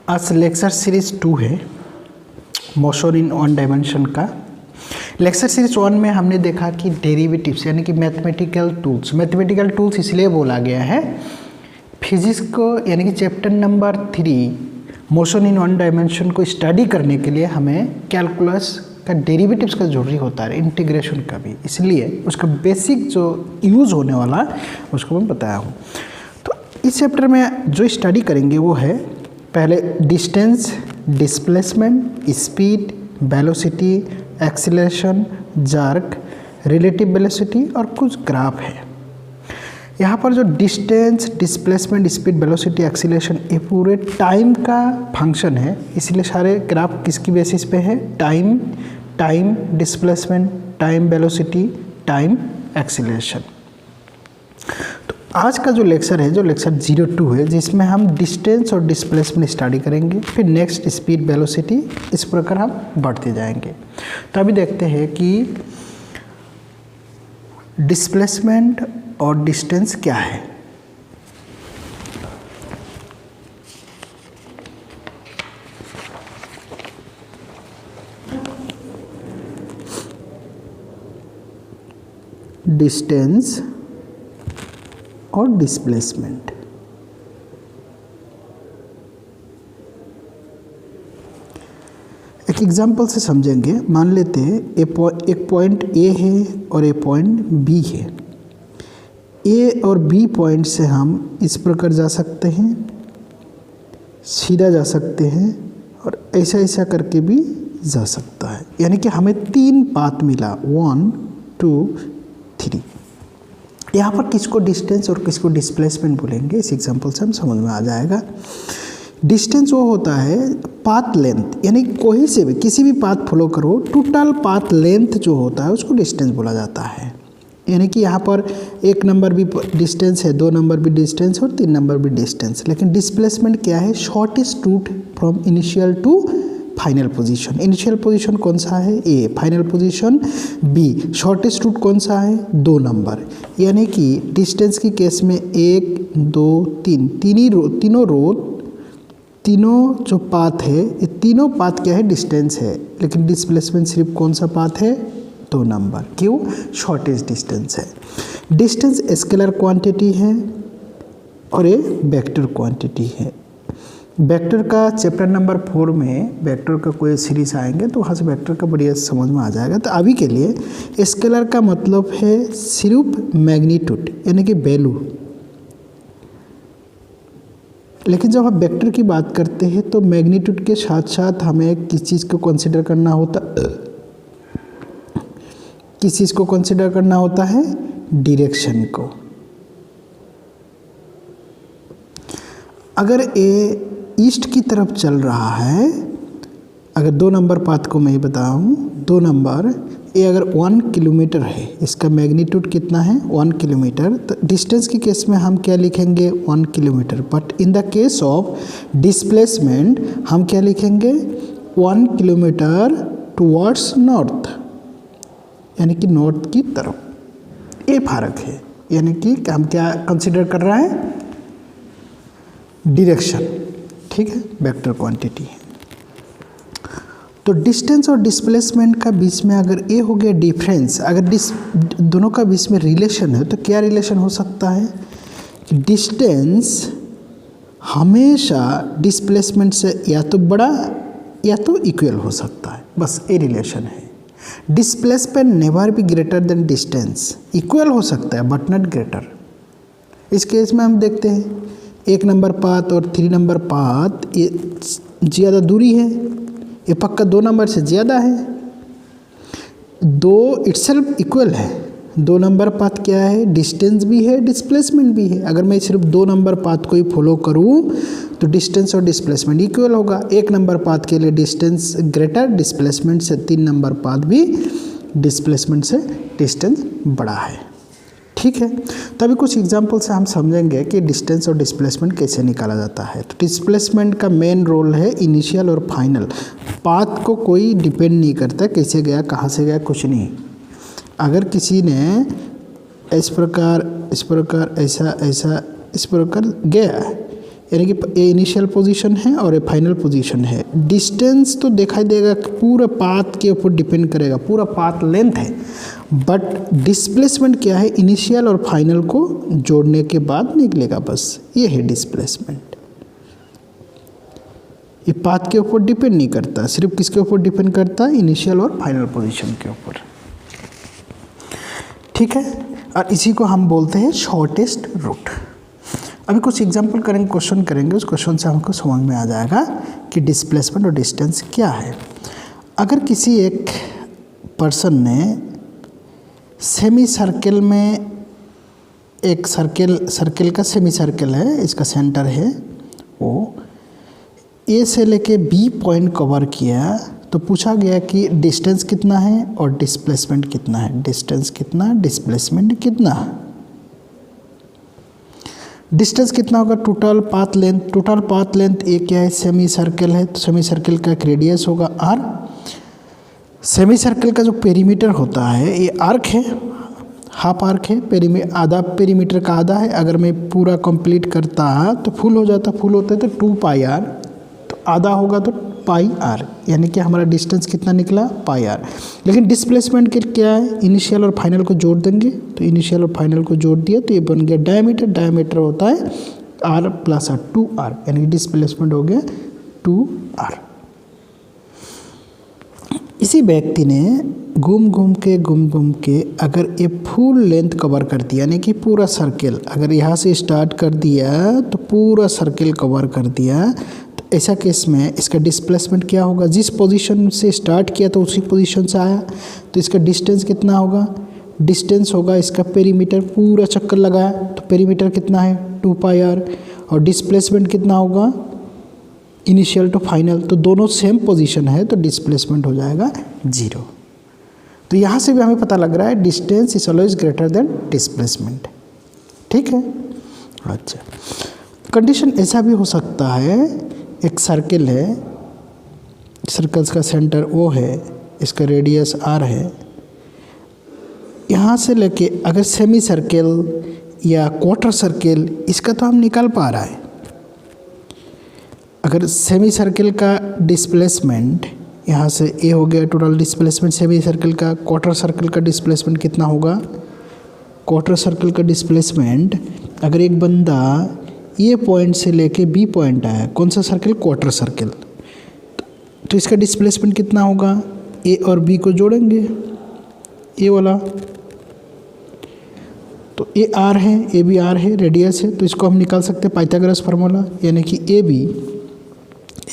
आज lecture series 2 है motion in one dimension का। लेक्चर सीरीज 1 में हमने देखा कि डेरिवेटिव्स यानी कि मैथमेटिकल टूल्स इसलिए बोला गया है फिजिक्स को, यानी कि chapter number 3 motion in one dimension को स्टडी करने के लिए हमें कैलकुलस का डेरिवेटिव्स का जरूरी होता है, इंटीग्रेशन का भी, इसलिए उसका बेसिक जो यूज़ होने वाला उसको मैं बताया हूँ। तो इस चैप्टर में जो स्टडी करेंगे वो है पहले distance, displacement, speed, velocity, acceleration, jerk, relative velocity और कुछ ग्राफ है। यहाँ पर जो distance, displacement, speed, velocity, acceleration ये पूरे टाइम का फंक्शन है, इसलिए सारे ग्राफ किसकी बेसिस पे है? Time displacement, time velocity, time acceleration. तो आज का जो लेक्चर है, जो लेक्चर 02 है, जिसमें हम डिस्टेंस और डिस्प्लेसमेंट स्टडी करेंगे, फिर नेक्स्ट स्पीड, वेलोसिटी, इस प्रकार हम बढ़ते जाएंगे। तो अभी देखते हैं कि डिस्प्लेसमेंट और डिस्टेंस क्या है। डिस्टेंस और डिस्प्लेसमेंट, एक एग्जांपल से समझेंगे। मान लेते हैं एक पॉइंट ए है और एक पॉइंट बी है। ए और बी पॉइंट से हम इस प्रकार जा सकते हैं, सीधा जा सकते हैं और ऐसा ऐसा करके भी जा सकता है, यानी कि हमें 3 पाथ मिला, 1 2 3। यहाँ पर किसको डिस्टेंस और किसको डिस्प्लेसमेंट बोलेंगे, इस एग्जांपल से हम समझ में आ जाएगा। डिस्टेंस वो होता है पाथ लेंथ, यानी कोई से भी किसी भी पाथ फॉलो करो, टोटल पाथ लेंथ जो होता है उसको डिस्टेंस बोला जाता है। यानी कि यहाँ पर 1 नंबर भी डिस्टेंस है, 2 नंबर भी डिस्टेंस और 3 नंबर भी डिस्टेंस। लेकिन डिस्प्लेसमेंट क्या है? Shortest route from initial to final position. Initial position कौन सा है? A. Final position B. Shortest route कौन सा है? 2 नंबर। यानी कि डिस्टेंस की केस में 1 2 3 तीनों जो पाथ है, ये तीनों पाथ क्या है? डिस्टेंस है। लेकिन डिस्प्लेसमेंट सिर्फ कौन सा पाथ है? 2 नंबर। क्यों? शॉर्टेस्ट डिस्टेंस है। डिस्टेंस स्केलर क्वांटिटी है और ये वेक्टर क्वांटिटी है। वेक्टर का चैप्टर नंबर 4 में वेक्टर का कोई सीरीज आएंगे तो वहाँ से वेक्टर का बढ़िया समझ में आ जाएगा। तो अभी के लिए स्केलर का मतलब है सिर्फ मैग्नीट्यूड, यानी कि वैल्यू। लेकिन जब हम वेक्टर की बात करते हैं तो मैग्नीट्यूड के साथ साथ हमें किस चीज़ को कंसिडर करना होता है? डायरेक्शन को। अगर ए ईस्ट की तरफ चल रहा है, अगर 2 नंबर पाथ को मैं बताऊँ, 2 नंबर ए अगर 1 किलोमीटर है, इसका मैग्नीट्यूड कितना है? 1 किलोमीटर। तो डिस्टेंस की केस में हम क्या लिखेंगे? 1 kilometre. But in the case of displacement हम क्या लिखेंगे? 1 किलोमीटर टुवर्ड्स नॉर्थ, यानी कि नॉर्थ की तरफ। ये फर्क है, यानी कि हम क्या कंसिडर कर रहे हैं? डायरेक्शन। ठीक है, वेक्टर क्वांटिटी है। तो डिस्टेंस और डिस्प्लेसमेंट का बीच में अगर ये हो गया डिफरेंस, अगर दोनों का बीच में रिलेशन है, तो क्या रिलेशन हो सकता है? डिस्टेंस हमेशा डिस्प्लेसमेंट से या तो बड़ा या तो इक्वल हो सकता है, बस ये रिलेशन है। Displacement never be greater than distance. Equal हो सकता है बट नॉट ग्रेटर। इस केस में हम देखते हैं 1 नंबर पाथ और 3 नंबर पाथ ये ज़्यादा दूरी है, ये पक्का 2 नंबर से ज़्यादा है। 2 इटसेल्फ इक्वल है। 2 नंबर पाथ क्या है? डिस्टेंस भी है, डिस्प्लेसमेंट भी है। अगर मैं सिर्फ 2 नंबर पाथ को ही फॉलो करूँ तो डिस्टेंस और डिस्प्लेसमेंट इक्वल होगा। 1 नंबर पाथ के लिए डिस्टेंस ग्रेटर, डिस्प्लेसमेंट से 3 नंबर पाथ भी डिस्प्लेसमेंट से डिस्टेंस बड़ा है। ठीक है, तो अभी कुछ एग्जाम्पल से हम समझेंगे कि डिस्टेंस और डिस्प्लेसमेंट कैसे निकाला जाता है। तो डिस्प्लेसमेंट का मेन रोल है इनिशियल और फाइनल। पाथ को कोई डिपेंड नहीं करता, कैसे गया, कहाँ से गया, कुछ नहीं। अगर किसी ने इस प्रकार ऐसा इस प्रकार गया, यानी कि ए इनिशियल पोजीशन है और ए फाइनल पोजीशन है। डिस्टेंस तो दिखाई देगा कि पूरा पाथ के ऊपर डिपेंड करेगा, पूरा पाथ लेंथ है, बट डिस्प्लेसमेंट क्या है, इनिशियल और फाइनल को जोड़ने के बाद निकलेगा, बस ये है डिस्प्लेसमेंट। ये पाथ के ऊपर डिपेंड नहीं करता, सिर्फ किसके ऊपर डिपेंड करता है, इनिशियल और फाइनल पोजीशन के ऊपर। ठीक है, और इसी को हम बोलते हैं शॉर्टेस्ट रूट। अभी कुछ एग्जांपल करेंगे, क्वेश्चन करेंगे, उस क्वेश्चन से हमको समझ में आ जाएगा कि डिस्प्लेसमेंट और डिस्टेंस क्या है। अगर किसी एक पर्सन ने सेमी सर्किल में एक सर्किल का सेमी सर्किल है, इसका सेंटर है, वो ए से लेके बी पॉइंट कवर किया, तो पूछा गया कि डिस्टेंस कितना है और डिस्प्लेसमेंट कितना है। डिस्टेंस कितना, डिस्प्लेसमेंट कितना। डिस्टेंस कितना होगा, total path length. Total path length A क्या है, सेमी सर्किल है, तो सेमी सर्किल का एक रेडियस होगा आर। सेमी सर्किल का जो पेरीमीटर होता है, ये आर्क है, हाफ आर्क है, आधा पेरीमीटर का आधा है। अगर मैं पूरा कंप्लीट करता तो फुल हो जाता, फुल होता है तो 2 पाई आर, तो आधा होगा तो पाई आर, यानी कि हमारा डिस्टेंस कितना निकला, पाई आर। लेकिन डिस्प्लेसमेंट के क्या है, इनिशियल और फाइनल को जोड़ देंगे, तो इनिशियल और फाइनल को जोड़ दिया तो ये बन गया डायमीटर। डायमीटर होता है आर प्लस आर, 2r, यानी कि डिस्प्लेसमेंट हो गया 2r। इसी व्यक्ति ने घूम घूम के अगर ये फुल लेंथ कवर कर दिया, यानी कि पूरा सर्किल, अगर यहाँ से स्टार्ट कर दिया तो पूरा सर्किल कवर कर दिया, तो ऐसा केस में इसका डिस्प्लेसमेंट क्या होगा, जिस पोजीशन से स्टार्ट किया तो उसी पोजीशन से आया, तो इसका डिस्टेंस कितना होगा, डिस्टेंस होगा इसका पेरीमीटर, पूरा चक्कर लगाया तो पेरीमीटर कितना है 2 पाई आर, और डिस्प्लेसमेंट कितना होगा इनिशियल टू फाइनल, तो दोनों सेम पोजीशन है तो डिस्प्लेसमेंट हो जाएगा 0। तो यहाँ से भी हमें पता लग रहा है distance is always greater than displacement. ठीक है, अच्छा। कंडीशन ऐसा भी हो सकता है, एक सर्किल है, सर्कल्स का सेंटर O है, इसका रेडियस R है, यहाँ से लेके अगर सेमी सर्किल या क्वार्टर सर्किल, इसका तो हम निकाल पा रहा है। अगर सेमी सर्किल का डिस्प्लेसमेंट यहाँ से ए हो गया, टोटल डिस्प्लेसमेंट सेमी सर्किल का, क्वार्टर सर्किल का डिस्प्लेसमेंट कितना होगा, क्वार्टर सर्किल का डिस्प्लेसमेंट, अगर एक बंदा ये पॉइंट से लेके बी पॉइंट आया, कौन सा सर्किल, क्वार्टर सर्किल, तो इसका डिस्प्लेसमेंट कितना होगा, ए और बी को जोड़ेंगे, ए वाला, तो ए आर है, ए बी आर है, रेडियस है, तो इसको हम निकाल सकते हैं पाइथागोरस फार्मूला, यानी कि ए बी,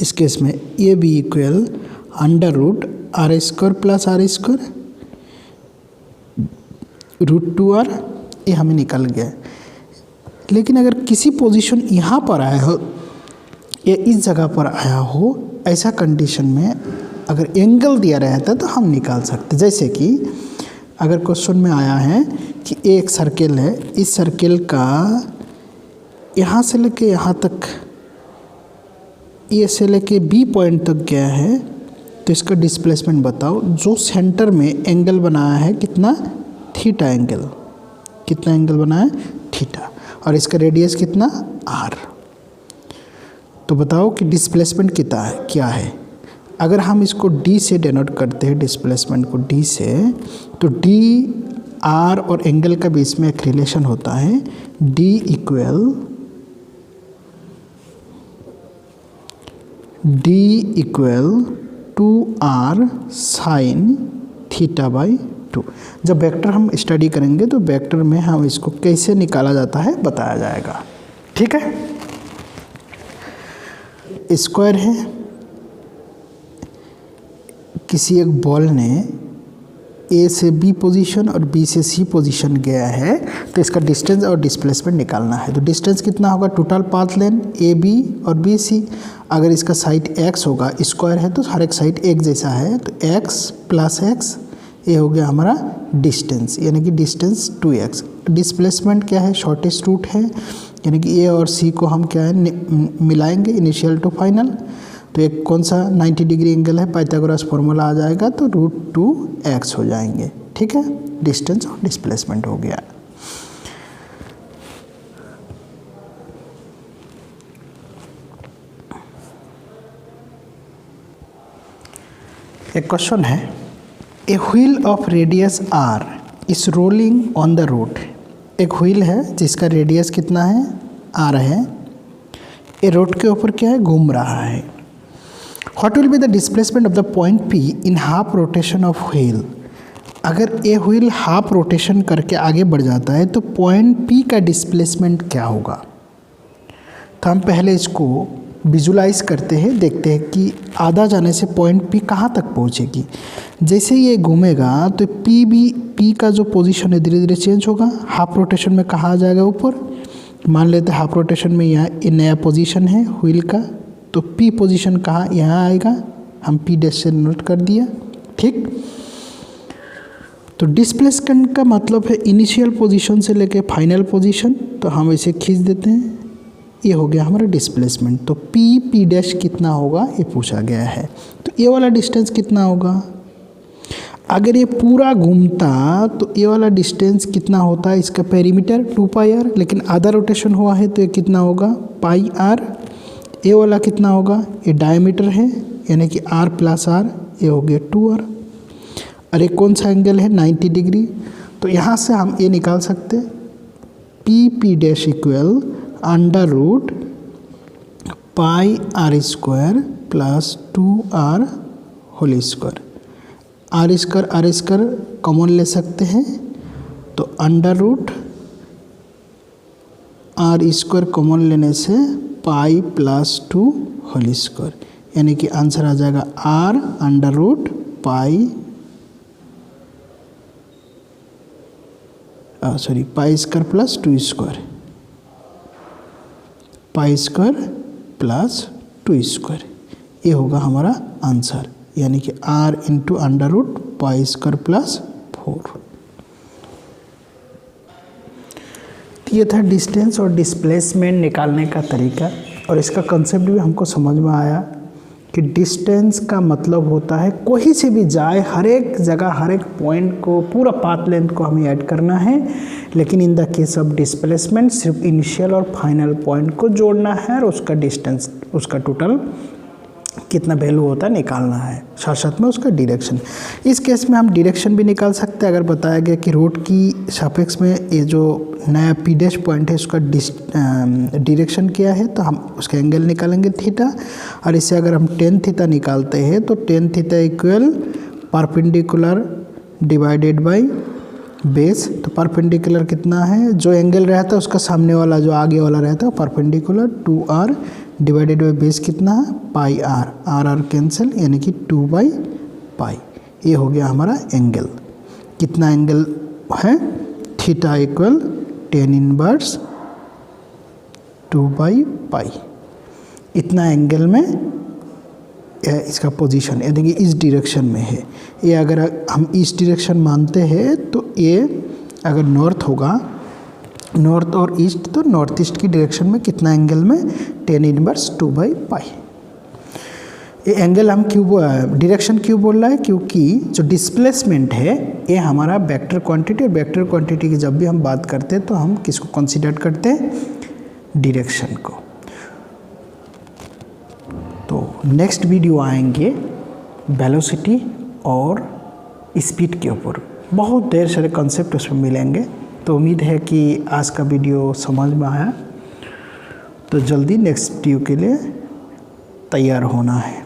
इस केस में A B equal under root R square plus R square root 2r, ये हमें निकल गया। लेकिन अगर किसी पोजीशन यहाँ पर आया हो या इस जगह पर आया हो, ऐसा कंडीशन में अगर एंगल दिया रहता तो हम निकाल सकते। जैसे कि अगर क्वेश्चन में आया है कि एक सर्किल है, इस सर्किल का यहाँ से लेके यहाँ तक, ए से लेके बी पॉइंट तक गया है, तो इसका डिस्प्लेसमेंट बताओ। जो सेंटर में एंगल बनाया है कितना, थीटा एंगल, कितना एंगल बनाया है, थीटा, और इसका रेडियस कितना, r। तो बताओ कि डिस्प्लेसमेंट कितना है, क्या है। अगर हम इसको d से डिनोट करते हैं, डिस्प्लेसमेंट को d से, तो d r और एंगल का बीच में एक रिलेशन होता है, d equal 2r sine theta by 2। जब वेक्टर हम स्टडी करेंगे तो वेक्टर में हम इसको कैसे निकाला जाता है बताया जाएगा। ठीक है, स्क्वायर है, किसी एक बॉल ने ए से बी पोजीशन और बी से सी पोजीशन गया है, तो इसका डिस्टेंस और डिस्प्लेसमेंट निकालना है। तो डिस्टेंस कितना होगा, total path length A B और बी सी, अगर इसका साइड x होगा, स्क्वायर है तो हर एक साइड एक जैसा है, तो x प्लस x, ये हो गया हमारा डिस्टेंस, यानी कि डिस्टेंस 2x। डिस्प्लेसमेंट क्या है, शॉर्टेस्ट रूट है, यानी कि ए और सी को हम क्या है मिलाएंगे, इनिशियल टू फाइनल, तो एक कौन सा 90 डिग्री एंगल है, पाइथागोरस फार्मूला आ जाएगा, तो √2x हो जाएंगे। ठीक है, डिस्टेंस और डिस्प्लेसमेंट हो गया। एक क्वेश्चन है, a wheel of radius R is rolling on the road. एक व्हील है जिसका रेडियस कितना है, आर है, ये रोड के ऊपर क्या है, घूम रहा है। What will be the displacement of the point P in half rotation of wheel. अगर ये व्हील हाफ रोटेशन करके आगे बढ़ जाता है तो पॉइंट पी का डिस्प्लेसमेंट क्या होगा। तो हम पहले इसको विजुलाइज करते हैं, देखते हैं कि आधा जाने से पॉइंट पी कहाँ तक पहुँचेगी। जैसे ये घूमेगा तो पी का जो पोजीशन है धीरे धीरे चेंज होगा। हाफ रोटेशन में कहाँ आ जाएगा, ऊपर। मान लेते हैं हाफ रोटेशन में यहाँ ये नया पोजीशन है व्हील का, तो पी पोजीशन कहाँ, यहाँ आएगा। हम पी डैश से नोट कर दिया, ठीक। तो डिस्प्लेसमेंट का मतलब है इनिशियल पोजीशन से लेके फाइनल पोजीशन। तो हम इसे खींच देते हैं, ये हो गया हमारा डिस्प्लेसमेंट। तो पी डैश कितना होगा ये पूछा गया है। तो ये वाला डिस्टेंस कितना होगा, अगर ये पूरा घूमता तो ये वाला डिस्टेंस कितना होता है, इसका पेरीमीटर 2πr, लेकिन आधा रोटेशन हुआ है तो ये कितना होगा, πr। ये वाला कितना होगा, ये डायमीटर है यानी कि r + r, ये हो गया 2r। और ये कौन सा एंगल है, 90 डिग्री। तो यहाँ से हम ये निकाल सकते हैं, P dash equal √πr² + 2r whole square. r² common ले सकते हैं तो √r² कॉमन लेने से पाई + 2 होल स्क्वायर, यानी कि आंसर आ जाएगा r √π π² + 2², π² + 2²। ये होगा हमारा आंसर, यानी कि r × √π² + 4। तो ये था डिस्टेंस और डिस्प्लेसमेंट निकालने का तरीका, और इसका कंसेप्ट भी हमको समझ में आया कि डिस्टेंस का मतलब होता है कोई से भी जाए, हर एक जगह हर एक पॉइंट को, पूरा पाथ लेंथ को हमें ऐड करना है। लेकिन in the case of displacement सिर्फ इनिशियल और फाइनल पॉइंट को जोड़ना है और उसका डिस्टेंस, उसका टोटल कितना वैल्यू होता है निकालना है, साथ साथ में उसका डायरेक्शन। इस केस में हम डायरेक्शन भी निकाल सकते हैं। अगर बताया गया कि रोड की सापेक्ष में ये जो नया पी डैश पॉइंट है उसका डायरेक्शन क्या है, तो हम उसका एंगल निकालेंगे थीटा। और इससे अगर हम टेन थीटा निकालते हैं तो tan theta equal perpendicular divided by base. तो परपेंडिकुलर कितना है, जो एंगल रहता है उसका सामने वाला जो आगे वाला रहता है perpendicular 2r divided by base कितना है, πr, r कैंसिल, यानी कि 2/π। ये हो गया हमारा एंगल। कितना एंगल है, थीटा इक्वल tan−1 2/π। इतना एंगल में इसका पोजीशन, यानी कि इस डायरेक्शन में है। ये अगर हम इस डायरेक्शन मानते हैं तो ये अगर नॉर्थ होगा, नॉर्थ और ईस्ट, तो नॉर्थ ईस्ट की डायरेक्शन में कितना एंगल में, tan−1 2/π। ये एंगल हम क्यों, डायरेक्शन क्यों बोल रहा है, क्योंकि जो डिस्प्लेसमेंट है ये हमारा वेक्टर क्वांटिटी, और वेक्टर क्वांटिटी की जब भी हम बात करते हैं तो हम किसको कंसीडर करते हैं, डायरेक्शन को। तो नेक्स्ट वीडियो आएंगे वेलोसिटी और स्पीड के ऊपर, बहुत ढेर सारे कॉन्सेप्ट उसमें मिलेंगे। तो उम्मीद है कि आज का वीडियो समझ में आया, तो जल्दी नेक्स्ट वीडियो के लिए तैयार होना है।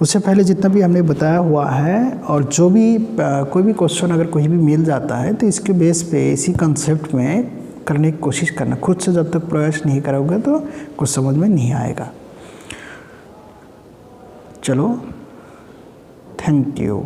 उससे पहले जितना भी हमने बताया हुआ है, और जो भी कोई भी क्वेश्चन अगर कोई भी मिल जाता है तो इसके बेस पे इसी कंसेप्ट में करने की कोशिश करना। खुद से जब तक प्रयास नहीं करोगे तो कुछ समझ में नहीं आएगा। चलो, थैंक यू।